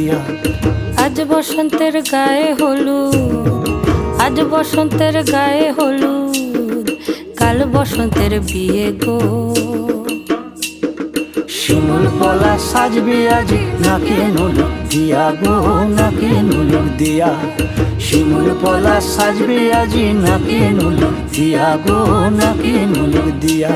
দিয়া। আজ বসন্তের গায়ে হলুদ, আজ বসন্তের গায়ে হলুদ, কাল বসন্তের বিয়ে গো। শিমুল পলা সাজবে আজি নাকে নুলুক দিয়া গো, নাকে নুলুক দিয়া। শিমুল পলা সাজবে আজি নাকে নুলুক দিয়া গো, নাকে নুলুক দিয়া।